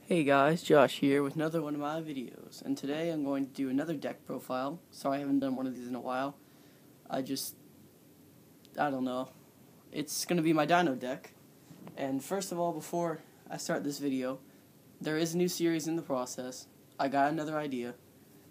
Hey guys, Josh here with another one of my videos, and today I'm going to do another deck profile. Sorry I haven't done one of these in a while. I don't know. It's going to be my Dino deck. And first of all, before I start this video, there is a new series in the process. I got another idea.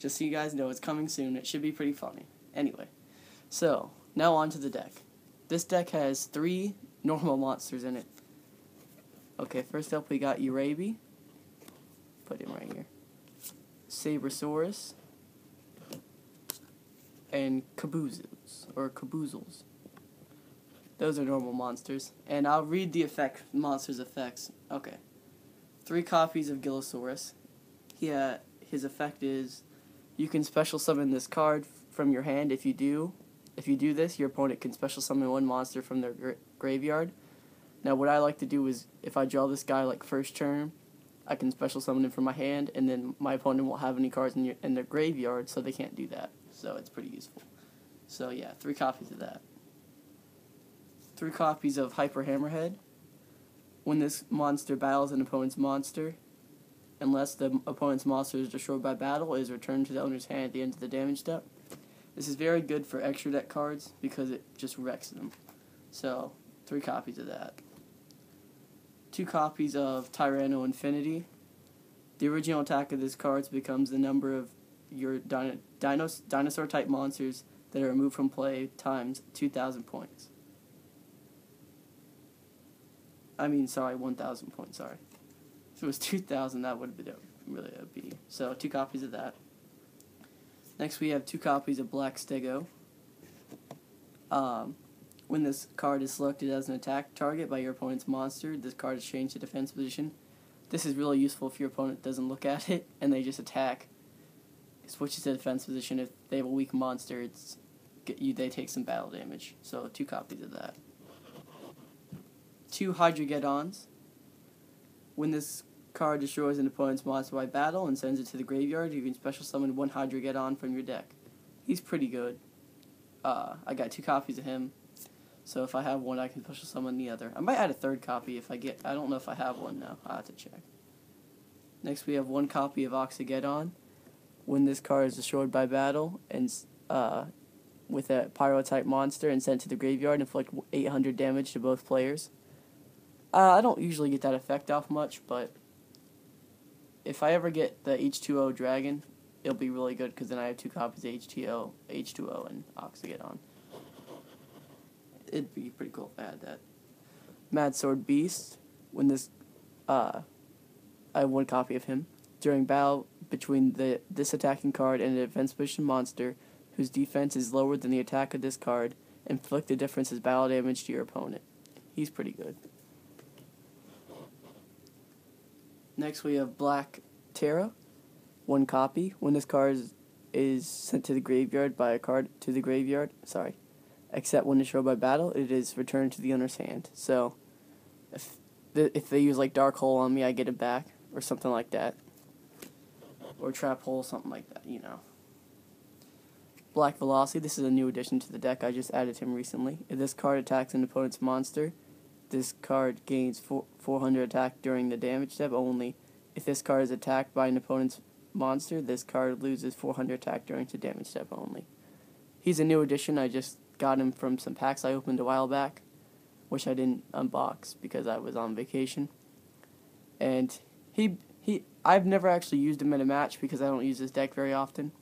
Just so you guys know, it's coming soon. It should be pretty funny. Anyway, so now on to the deck. This deck has 3 normal monsters in it. Okay, first up we got Yugioh. Put him right here. Sabersaurus and Caboozles. Those are normal monsters. And I'll read the monster's effects. Okay. 3 copies of Gillosaurus. His effect is you can special summon this card from your hand. If you do this, your opponent can special summon 1 monster from their graveyard. Now what I like to do is if I draw this guy like first turn, I can special summon him from my hand, and then my opponent won't have any cards in their graveyard, so they can't do that. So it's pretty useful. So yeah, 3 copies of that. 3 copies of Hyper Hammerhead. When this monster battles an opponent's monster, unless the opponent's monster is destroyed by battle, it is returned to the owner's hand at the end of the damage step. This is very good for extra deck cards because it just wrecks them. So 3 copies of that. 2 copies of Tyranno Infinity. The original attack of this card becomes the number of your dinosaur-type monsters that are removed from play times 2,000 points. 1,000 points, sorry. If it was 2,000, that would have been really a B. So 2 copies of that. Next we have 2 copies of Black Stego. When this card is selected as an attack target by your opponent's monster, this card is changed to defense position. This is really useful if your opponent doesn't look at it and they just attack. It switches to defense position. If they have a weak monster, they take some battle damage. So 2 copies of that. 2 Hydrogeddons. When this card destroys an opponent's monster by battle and sends it to the graveyard, you can special summon 1 Hydrogeddon from your deck. He's pretty good. I got 2 copies of him. So if I have one, I can special summon the other. I might add a 3rd copy if I don't know if I have one now. I'll have to check. Next we have 1 copy of Oxygeddon. When this card is destroyed by battle and with a pyro-type monster and sent to the graveyard, inflict 800 damage to both players. I don't usually get that effect off much, but if I ever get the H2O Dragon, it'll be really good because then I have 2 copies of H2O, and Oxygeddon. It'd be pretty cool if I had that. Mad Sword Beast. When this, I have 1 copy of him. During battle between this attacking card and a defense position monster whose defense is lower than the attack of this card, inflict the difference as battle damage to your opponent. He's pretty good. Next we have Black Terra. 1 copy. When this card is sent to the graveyard by a card to the graveyard, except when destroyed by battle, it is returned to the owner's hand. So, if they use like Dark Hole on me, I get it back, or something like that. Or Trap Hole, something like that, you know. Black Velocity, this is a new addition to the deck, I just added him recently. If this card attacks an opponent's monster, this card gains 400 attack during the damage step only. If this card is attacked by an opponent's monster, this card loses 400 attack during the damage step only. He's a new addition, I just got him from some packs I opened a while back, which I didn't unbox because I was on vacation. And I've never actually used him in a match because I don't use this deck very often.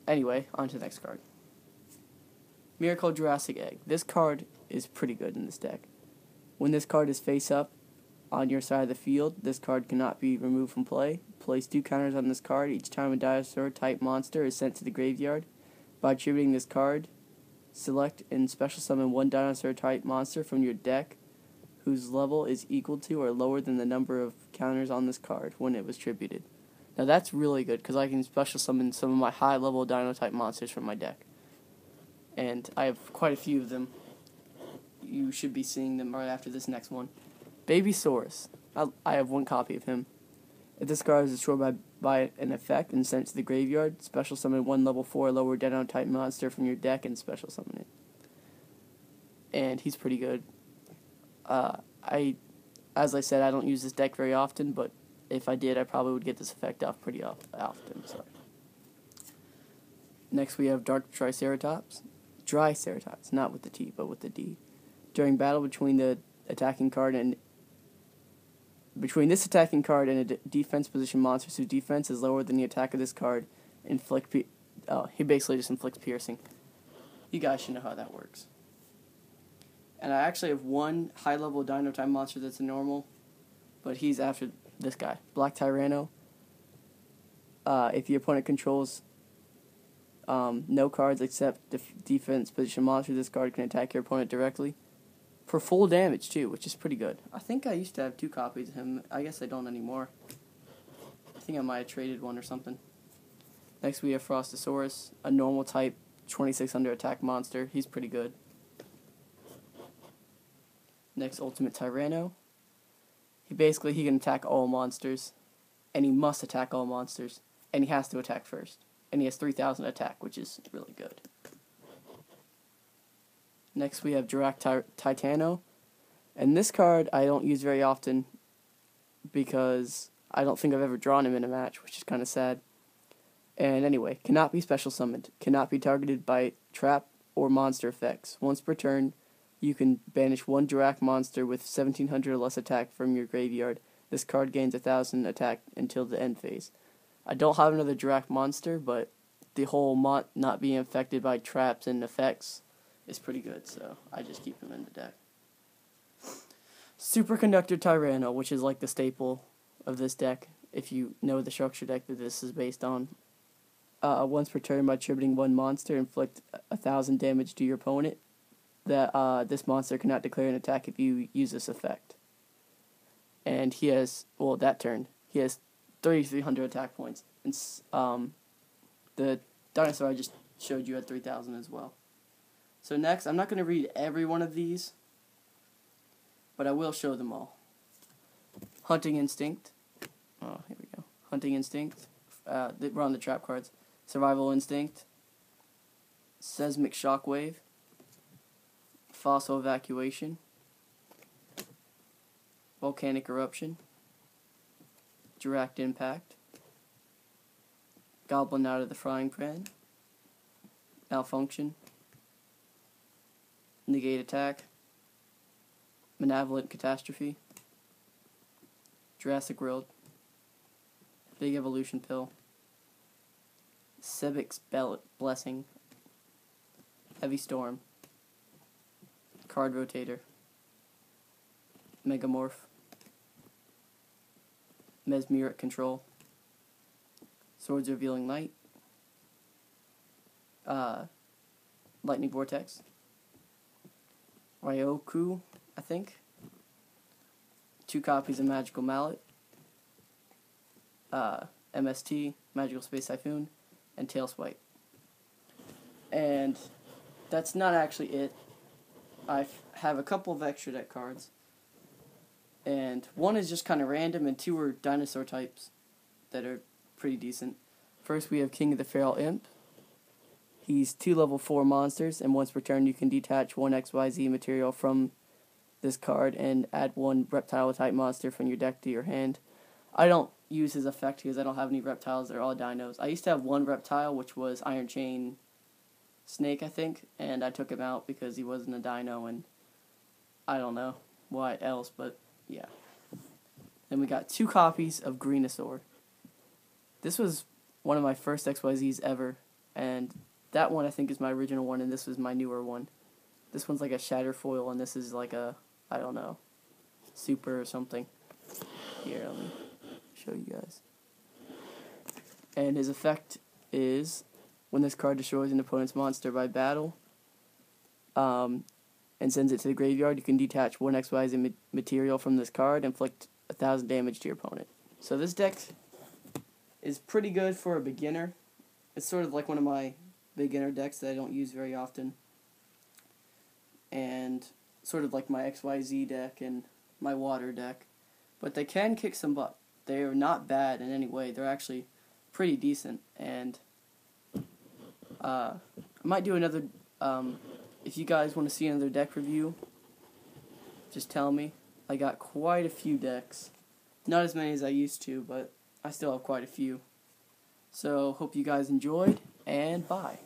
Anyway, on to the next card. Miracle Jurassic Egg. This card is pretty good in this deck. When this card is face up on your side of the field, this card cannot be removed from play. Place 2 counters on this card each time a dinosaur-type monster is sent to the graveyard. By attributing this card, select and special summon 1 dinosaur-type monster from your deck whose level is equal to or lower than the number of counters on this card when it was attributed. Now that's really good because I can special summon some of my high-level dino-type monsters from my deck. And I have quite a few of them. You should be seeing them right after this next one. Babysaurus. I have 1 copy of him. If this card is destroyed by an effect and sent to the graveyard, special summon 1 level 4 lower Dino-type monster from your deck and special summon it. And he's pretty good. I As I said, I don't use this deck very often, but if I did, I probably would get this effect off pretty often. Sorry. Next, we have Dark Triceratops. Triceratops, not with the T, but with the D. During battle between the attacking card and between this attacking card and a defense position monster whose defense is lower than the attack of this card, he basically just inflicts piercing. You guys should know how that works. And I actually have one high-level Dino type monster that's a normal, but he's after this guy, Black Tyranno. If your opponent controls no cards except defense position monster, this card can attack your opponent directly for full damage too, which is pretty good. I think I used to have 2 copies of him. I guess I don't anymore. I think I might have traded one or something. Next we have Frostosaurus, a normal type 2600 attack monster. He's pretty good. Next, Ultimate Tyranno. He can attack all monsters, and he must attack all monsters, and he has to attack first. And he has 3000 attack, which is really good. Next, we have Jirac Titano. And this card I don't use very often because I don't think I've ever drawn him in a match, which is kind of sad. And anyway, cannot be special summoned, cannot be targeted by trap or monster effects. Once per turn, you can banish one Jirac monster with 1700 or less attack from your graveyard. This card gains 1000 attack until the end phase. I don't have another Jirac monster, but the whole not being affected by traps and effects is pretty good, so I just keep him in the deck. Superconductor Tyranno, which is like the staple of this deck, if you know the structure deck that this is based on. Once per turn, by tributing one monster, inflict 1000 damage to your opponent. This monster cannot declare an attack if you use this effect. And he has, that turn, he has 3300 attack points. And the dinosaur I just showed you had 3000 as well. So next, I'm not going to read every one of these, but I will show them all. Hunting Instinct. Oh, here we go. Hunting Instinct. We're on the trap cards. Survival Instinct. Seismic Shockwave. Fossil Evacuation. Volcanic Eruption. Direct Impact. Goblin Out of the Frying Pan. Malfunction. Negate Attack. Malevolent Catastrophe. Jurassic World. Big Evolution Pill. Sebek's Blessing. Heavy Storm. Card Rotator. Megamorph. Mesmeric Control. Swords Revealing Light. Lightning Vortex. Ryoku, I think. 2 copies of Magical Mallet. MST, Magical Space Typhoon, and Tailswipe. And that's not actually it. I have a couple of extra deck cards. And one is just kind of random, and 2 are dinosaur types that are pretty decent. First, we have King of the Feral Imp. He's 2 level 4 monsters, and once per turn, you can detach 1 XYZ material from this card and add 1 reptile type monster from your deck to your hand. I don't use his effect because I don't have any reptiles. They're all dinos. I used to have 1 reptile, which was Iron Chain Snake, I think, and I took him out because he wasn't a dino, and I don't know why else, but yeah. Then we got 2 copies of Greenosaur. This was one of my first XYZs ever, and that one I think is my original one, and this was my newer one. This one's like a Shatterfoil, and this is like a, I don't know, Super or something. Here, let me show you guys. And his effect is, when this card destroys an opponent's monster by battle, and sends it to the graveyard, you can detach 1 XYZ material from this card and inflict 1000 damage to your opponent. So this deck is pretty good for a beginner. It's sort of like one of my beginner decks that I don't use very often. And sort of like my XYZ deck and my water deck. But they can kick some butt. They are not bad in any way. They're actually pretty decent. And I might do another, if you guys want to see another deck review, just tell me. I got quite a few decks. Not as many as I used to, but I still have quite a few. So, hope you guys enjoyed, and bye.